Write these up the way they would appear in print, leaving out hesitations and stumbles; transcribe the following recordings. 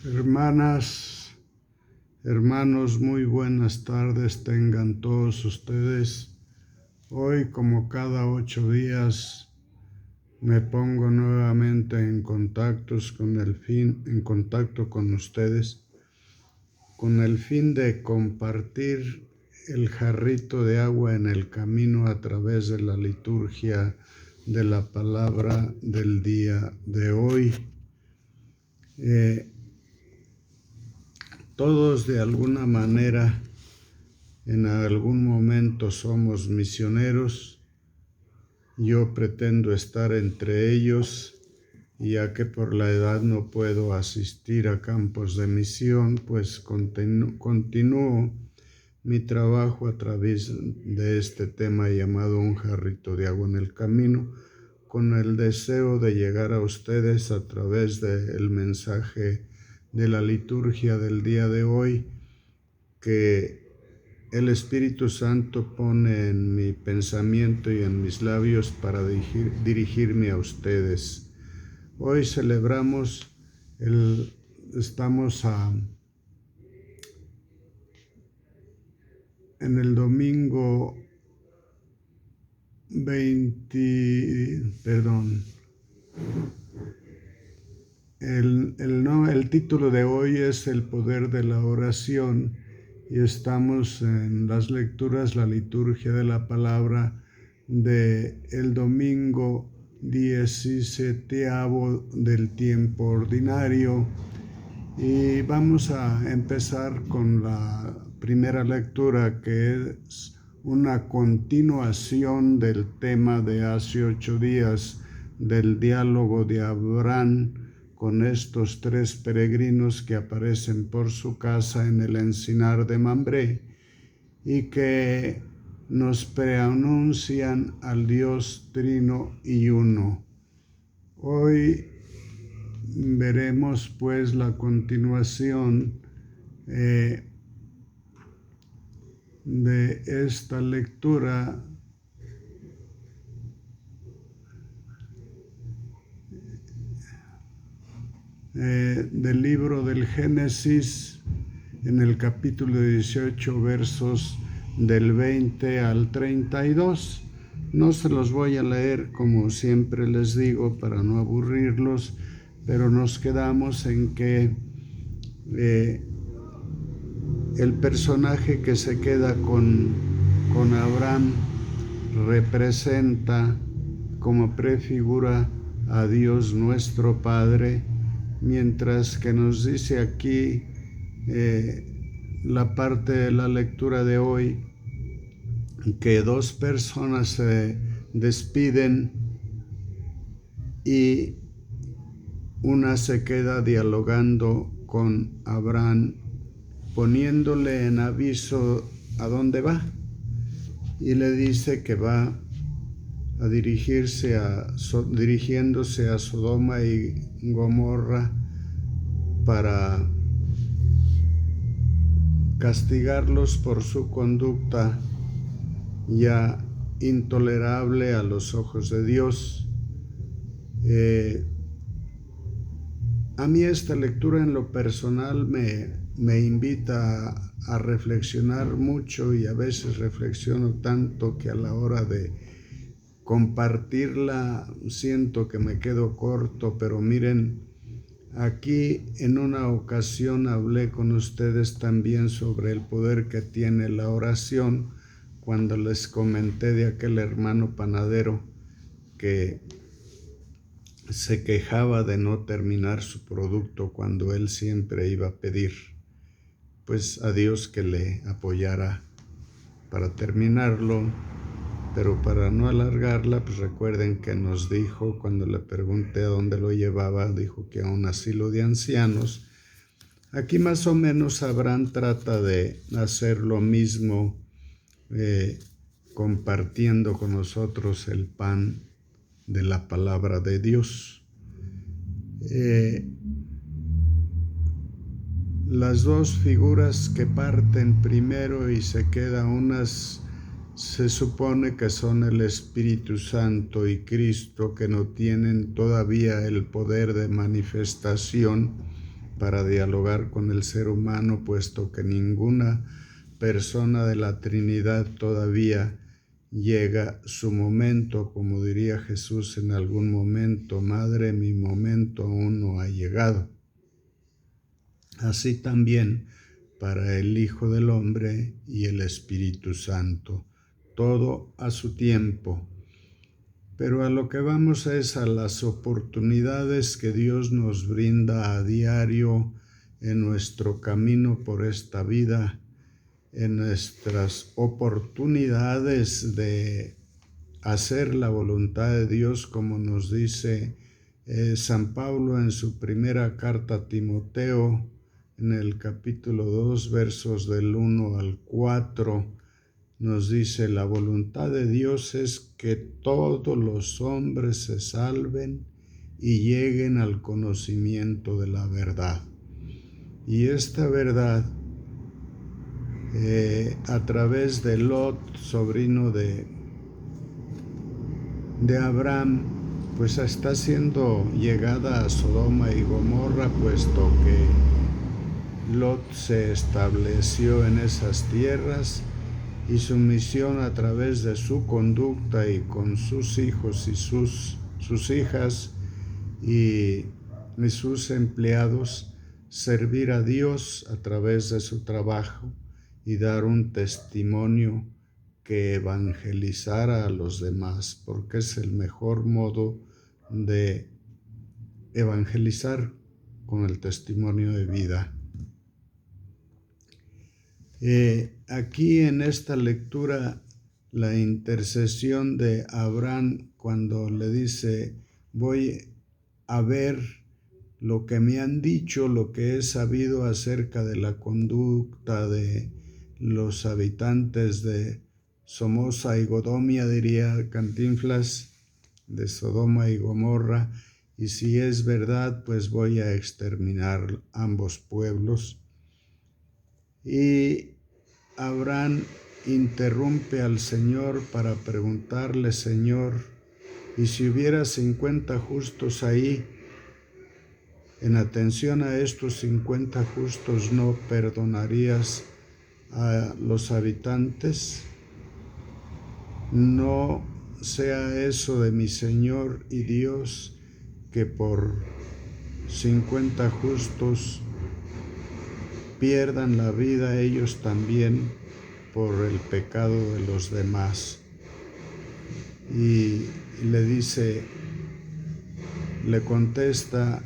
Hermanas, hermanos, muy buenas tardes tengan todos ustedes. Hoy, como cada 8 días, me pongo nuevamente en contacto con ustedes, con el fin de compartir el jarrito de agua en el camino a través de la liturgia de la palabra del día de hoy. Todos de alguna manera, en algún momento somos misioneros. Yo pretendo estar entre ellos, y ya que por la edad no puedo asistir a campos de misión, pues continúo mi trabajo a través de este tema llamado Un jarrito de agua en el camino, con el deseo de llegar a ustedes a través del mensaje de la liturgia del día de hoy, que el Espíritu Santo pone en mi pensamiento y en mis labios para dirigirme a ustedes. Hoy celebramos, estamos en el domingo 20, el título de hoy es El poder de la oración, y estamos en las lecturas, la liturgia de la palabra de el domingo 17º del tiempo ordinario, y vamos a empezar con la primera lectura, que es una continuación del tema de hace 8 días, del diálogo de Abraham con estos 3 peregrinos que aparecen por su casa en el encinar de Mambré y que nos preanuncian al Dios Trino y Uno. Hoy veremos pues la continuación de esta lectura del libro del Génesis, en el capítulo 18, versos del 20 al 32. No se los voy a leer, como siempre les digo, para no aburrirlos, pero nos quedamos en que el personaje que se queda con Abraham representa como prefigura a Dios nuestro Padre, mientras que nos dice aquí la parte de la lectura de hoy que 2 personas se despiden y una se queda dialogando con Abraham, poniéndole en aviso a dónde va, y le dice que va a dirigiéndose a Sodoma y Gomorra para castigarlos por su conducta ya intolerable a los ojos de Dios. A mí esta lectura en lo personal me invita a reflexionar mucho, y a veces reflexiono tanto que a la hora de compartirla siento que me quedo corto. Pero miren, aquí en una ocasión hablé con ustedes también sobre el poder que tiene la oración, cuando les comenté de aquel hermano panadero que se quejaba de no terminar su producto cuando él siempre iba a pedir pues a Dios que le apoyara para terminarlo. Pero para no alargarla, pues recuerden que nos dijo, cuando le pregunté a dónde lo llevaba, dijo que a un asilo de ancianos. Aquí más o menos Abraham trata de hacer lo mismo, compartiendo con nosotros el pan de la palabra de Dios. Las 2 figuras que parten primero y se quedan unas, se supone que son el Espíritu Santo y Cristo, que no tienen todavía el poder de manifestación para dialogar con el ser humano, puesto que ninguna persona de la Trinidad todavía llega su momento, como diría Jesús en algún momento: Madre, mi momento aún no ha llegado. Así también para el Hijo del Hombre y el Espíritu Santo, todo a su tiempo. Pero a lo que vamos es a las oportunidades que Dios nos brinda a diario en nuestro camino por esta vida, en nuestras oportunidades de hacer la voluntad de Dios, como nos dice San Pablo en su primera carta a Timoteo, en el capítulo 2, versos del 1 al 4, nos dice: la voluntad de Dios es que todos los hombres se salven y lleguen al conocimiento de la verdad. Y esta verdad, a través de Lot, sobrino de Abraham, pues está siendo llegada a Sodoma y Gomorra, puesto que Lot se estableció en esas tierras, y su misión a través de su conducta y con sus hijos y sus hijas y sus empleados, servir a Dios a través de su trabajo y dar un testimonio que evangelizara a los demás, porque es el mejor modo de evangelizar, con el testimonio de vida. Aquí en esta lectura, la intercesión de Abraham, cuando le dice: voy a ver lo que me han dicho, lo que he sabido acerca de la conducta de los habitantes de Somoza y Godomia, diría Cantinflas, de Sodoma y Gomorra, y si es verdad, pues voy a exterminar ambos pueblos. Y Abraham interrumpe al Señor para preguntarle: Señor, ¿y si hubiera 50 justos ahí, en atención a estos 50 justos, no perdonarías a los habitantes? No sea eso de mi Señor y Dios, que por 50 justos pierdan la vida ellos también por el pecado de los demás. Y le contesta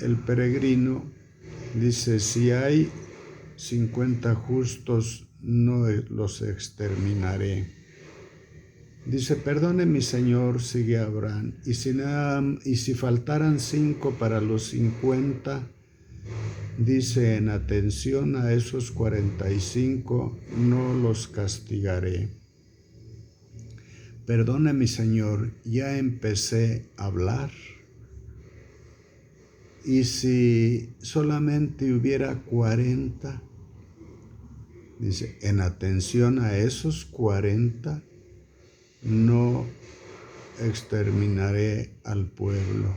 el peregrino, dice: si hay 50 justos, no los exterminaré. Dice: perdone mi Señor, sigue Abraham, y si faltaran 5 para los 50, dice: en atención a esos 45, no los castigaré. Perdone mi Señor, ya empecé a hablar. Y si solamente hubiera 40, dice: en atención a esos 40, no exterminaré al pueblo.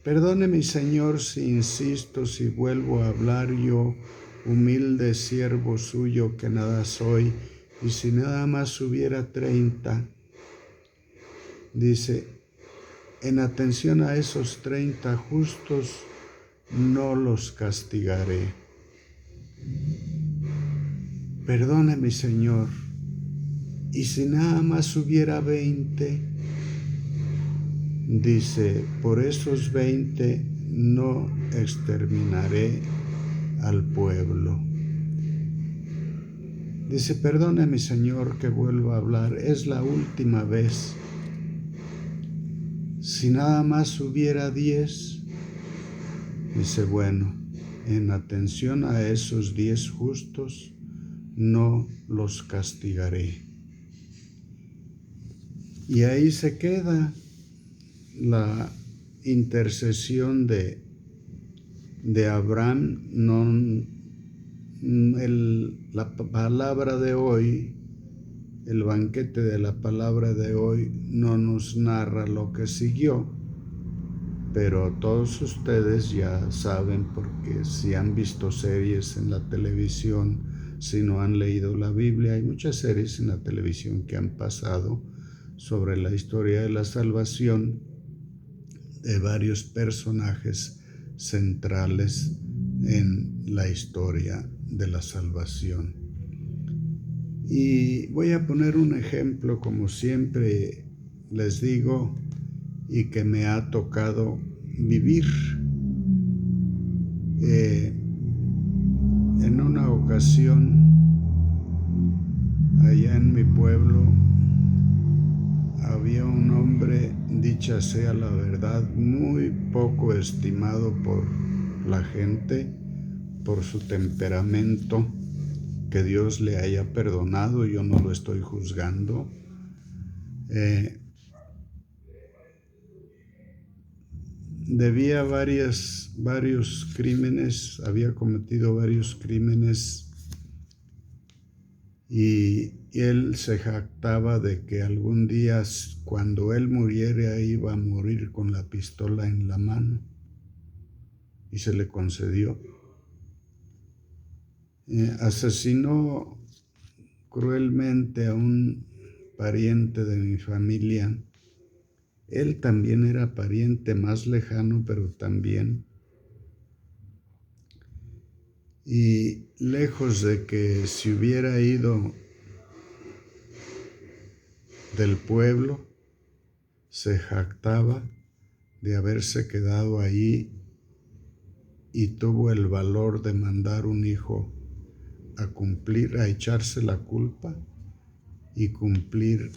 Perdone mi Señor si insisto, si vuelvo a hablar yo, humilde siervo suyo que nada soy, y si nada más hubiera 30, dice: en atención a esos 30 justos, no los castigaré. Perdone mi Señor, y si nada más hubiera 20, dice: por esos 20 no exterminaré al pueblo. Dice: perdone mi Señor que vuelvo a hablar, es la última vez. Si nada más hubiera 10, dice: bueno, en atención a esos 10 justos, no los castigaré. Y ahí se queda la intercesión de Abraham. La palabra de hoy, el banquete de la palabra de hoy, no nos narra lo que siguió, pero todos ustedes ya saben, porque si han visto series en la televisión, si no han leído la Biblia, hay muchas series en la televisión que han pasado sobre la historia de la salvación de varios personajes centrales en la historia de la salvación. Y voy a poner un ejemplo, como siempre les digo, y que me ha tocado vivir. En una ocasión, allá en mi pueblo, había un hombre, dicha sea la verdad, muy poco estimado por la gente, por su temperamento, que Dios le haya perdonado, yo no lo estoy juzgando. Debía varios crímenes, había cometido varios crímenes, y él se jactaba de que algún día, cuando él muriera, iba a morir con la pistola en la mano, y se le concedió. Asesinó cruelmente a un pariente de mi familia. Él también era pariente más lejano, pero también. Y lejos de que se hubiera ido del pueblo, se jactaba de haberse quedado ahí, y tuvo el valor de mandar un hijo a cumplir, a echarse la culpa y cumplir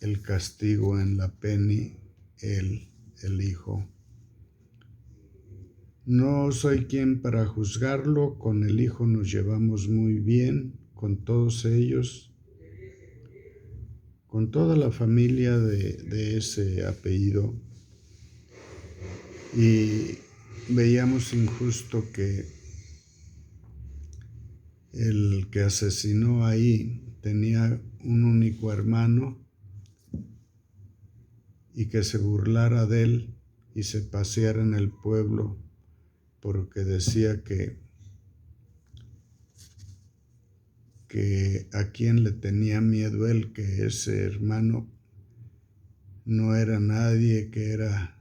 el castigo en la peni, el hijo. No soy quien para juzgarlo, con el hijo nos llevamos muy bien, con todos ellos, con toda la familia de ese apellido, y veíamos injusto que el que asesinó ahí tenía un único hermano, y que se burlara de él y se paseara en el pueblo, porque decía que a quien le tenía miedo él, que ese hermano no era nadie, que era,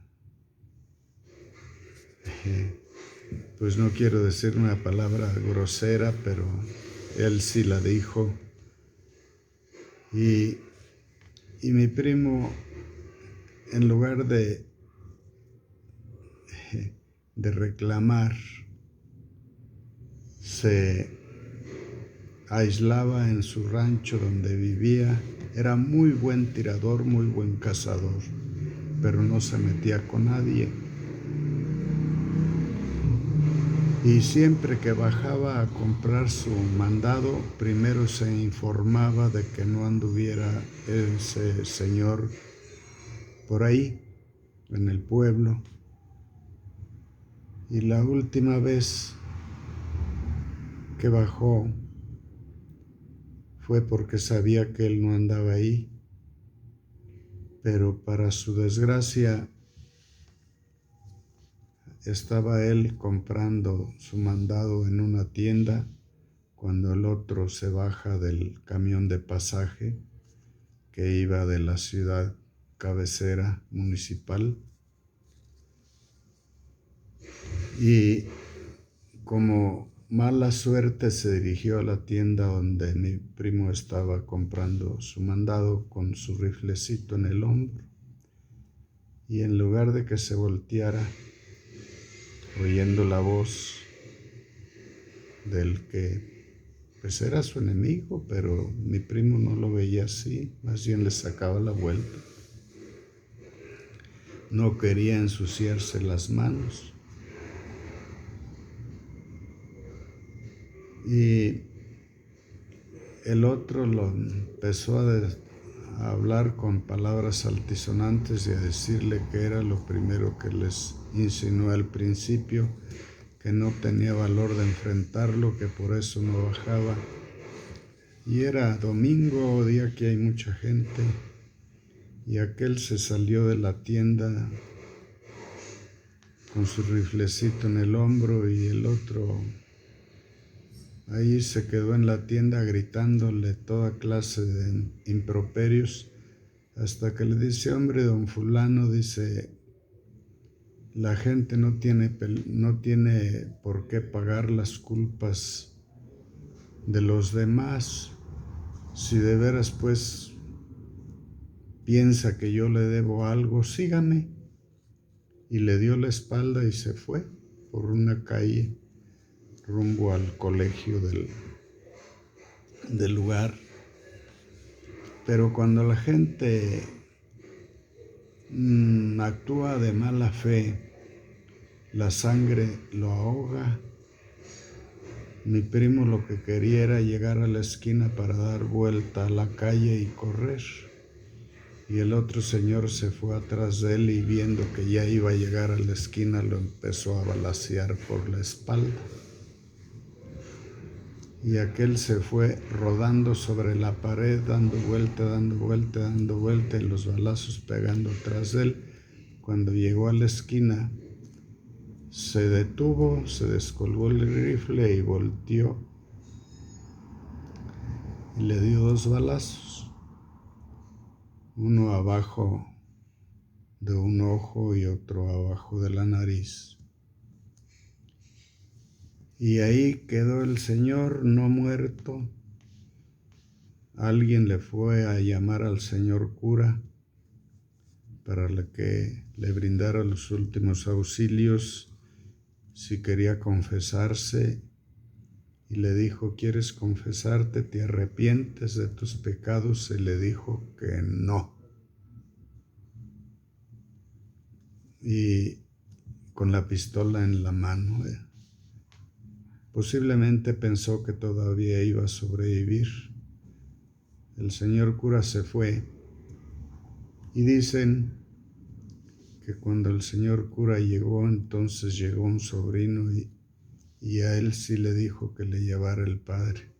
pues no quiero decir una palabra grosera, pero él sí la dijo. Y mi primo, en lugar de reclamar, se aislaba en su rancho donde vivía. Era muy buen tirador, muy buen cazador, pero no se metía con nadie. Y siempre que bajaba a comprar su mandado, primero se informaba de que no anduviera ese señor por ahí, en el pueblo. Y la última vez que bajó fue porque sabía que él no andaba ahí, pero para su desgracia estaba él comprando su mandado en una tienda cuando el otro se baja del camión de pasaje que iba de la ciudad cabecera municipal, y como mala suerte se dirigió a la tienda donde mi primo estaba comprando su mandado con su riflecito en el hombro, y en lugar de que se volteara oyendo la voz del que pues era su enemigo, pero mi primo no lo veía así, más bien le sacaba la vuelta. No quería ensuciarse las manos. Y el otro lo empezó a hablar con palabras altisonantes y a decirle que era lo primero que les insinuó al principio, que no tenía valor de enfrentarlo, que por eso no bajaba. Y era domingo, día que hay mucha gente, y aquel se salió de la tienda con su riflecito en el hombro, y el otro ahí se quedó en la tienda gritándole toda clase de improperios, hasta que le dice: hombre, don fulano, dice, la gente no tiene por qué pagar las culpas de los demás. Si de veras pues piensa que yo le debo algo, sígame. Y le dio la espalda y se fue por una calle rumbo al colegio del lugar. Pero cuando la gente actúa de mala fe, la sangre lo ahoga. Mi primo lo que quería era llegar a la esquina para dar vuelta a la calle y correr. Y el otro señor se fue atrás de él, y viendo que ya iba a llegar a la esquina, lo empezó a balacear por la espalda. Y aquel se fue rodando sobre la pared, dando vuelta, dando vuelta, dando vuelta, y los balazos pegando tras de él. Cuando llegó a la esquina, se detuvo, se descolgó el rifle y volteó. Y le dio 2 balazos, uno abajo de un ojo y otro abajo de la nariz. Y ahí quedó el señor no muerto. Alguien le fue a llamar al señor cura para que le brindara los últimos auxilios, si quería confesarse, y le dijo: ¿quieres confesarte? ¿Te arrepientes de tus pecados? Y le dijo que no. Y con la pistola en la mano, posiblemente pensó que todavía iba a sobrevivir. El señor cura se fue, y dicen que cuando el señor cura llegó, entonces llegó un sobrino y a él sí le dijo que le llevara el padre,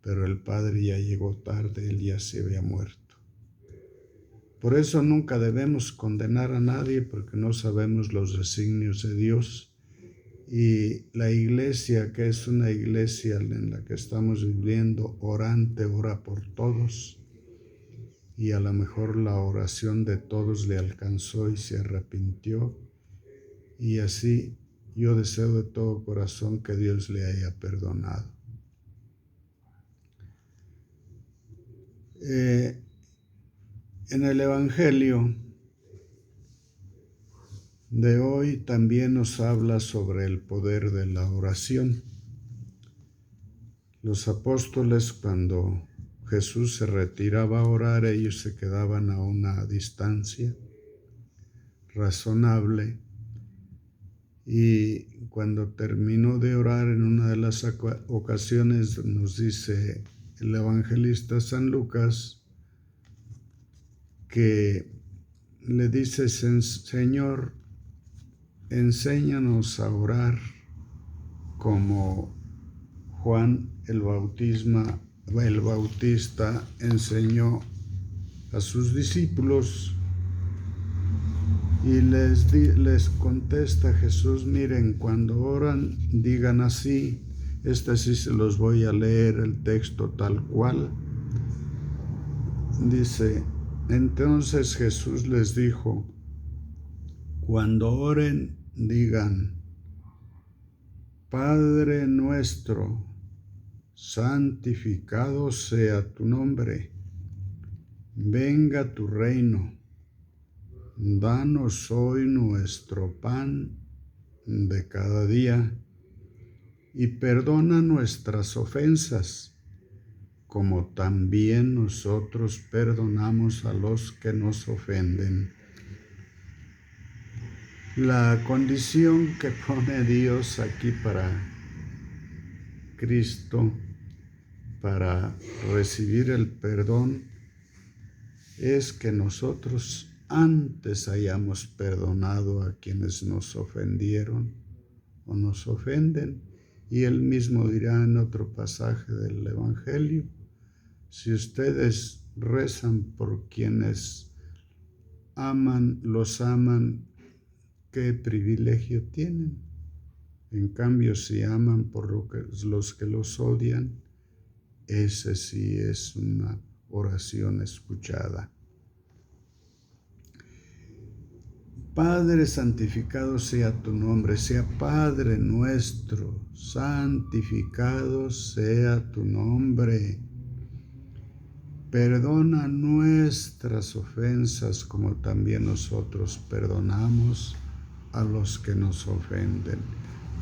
pero el padre ya llegó tarde, él ya se había muerto. Por eso nunca debemos condenar a nadie, porque no sabemos los designios de Dios. Y la iglesia, que es una iglesia en la que estamos viviendo, orante, ora por todos, y a lo mejor la oración de todos le alcanzó y se arrepintió, y así yo deseo de todo corazón que Dios le haya perdonado. En el Evangelio de hoy también nos habla sobre el poder de la oración. Los apóstoles, cuando Jesús se retiraba a orar, ellos se quedaban a una distancia razonable, y cuando terminó de orar en una de las ocasiones, nos dice el evangelista San Lucas, que le dice: Señor, enséñanos a orar como Juan el Bautista enseñó a sus discípulos. Y les contesta Jesús: miren, cuando oran, digan así. Sí se los voy a leer el texto tal cual. Dice: entonces Jesús les dijo: cuando oren, digan: Padre nuestro, santificado sea tu nombre, venga tu reino, danos hoy nuestro pan de cada día, y perdona nuestras ofensas, como también nosotros perdonamos a los que nos ofenden. La condición que pone Dios aquí para Cristo, para recibir el perdón, es que nosotros antes hayamos perdonado a quienes nos ofendieron o nos ofenden. Y él mismo dirá en otro pasaje del Evangelio: si ustedes rezan por quienes los aman, ¿qué privilegio tienen? En cambio, si aman por los que los odian, ese sí es una oración escuchada. Padre, santificado sea tu nombre, sea Padre nuestro, santificado sea tu nombre. Perdona nuestras ofensas como también nosotros perdonamos a los que nos ofenden.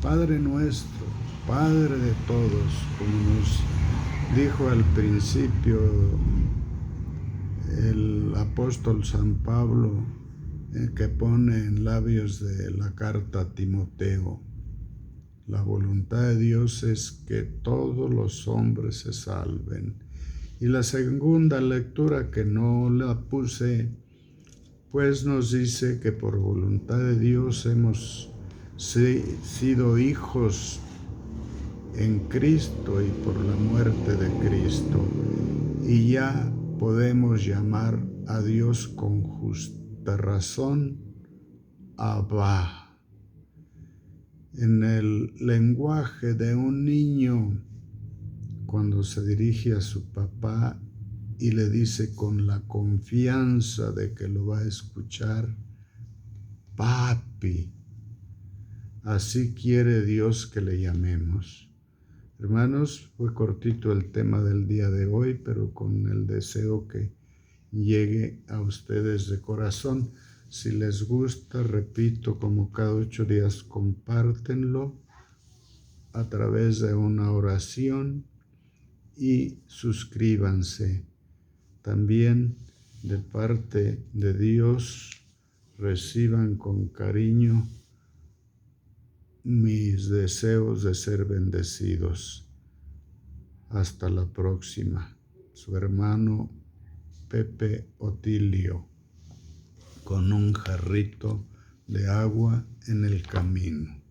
Padre nuestro, Padre de todos, como nos dijo al principio el apóstol San Pablo, que pone en labios de la carta a Timoteo, la voluntad de Dios es que todos los hombres se salven. Y la segunda lectura, que no la puse, pues nos dice que por voluntad de Dios hemos sido hijos en Cristo y por la muerte de Cristo, y ya podemos llamar a Dios con justa razón Abba. En el lenguaje de un niño, cuando se dirige a su papá y le dice con la confianza de que lo va a escuchar, papi. Así quiere Dios que le llamemos. Hermanos, fue cortito el tema del día de hoy, pero con el deseo que llegue a ustedes de corazón. Si les gusta, repito, como cada 8 días, compártenlo a través de una oración y suscríbanse. También de parte de Dios, reciban con cariño mis deseos de ser bendecidos. Hasta la próxima. Su hermano Pepe Otilio, con un jarrito de agua en el camino.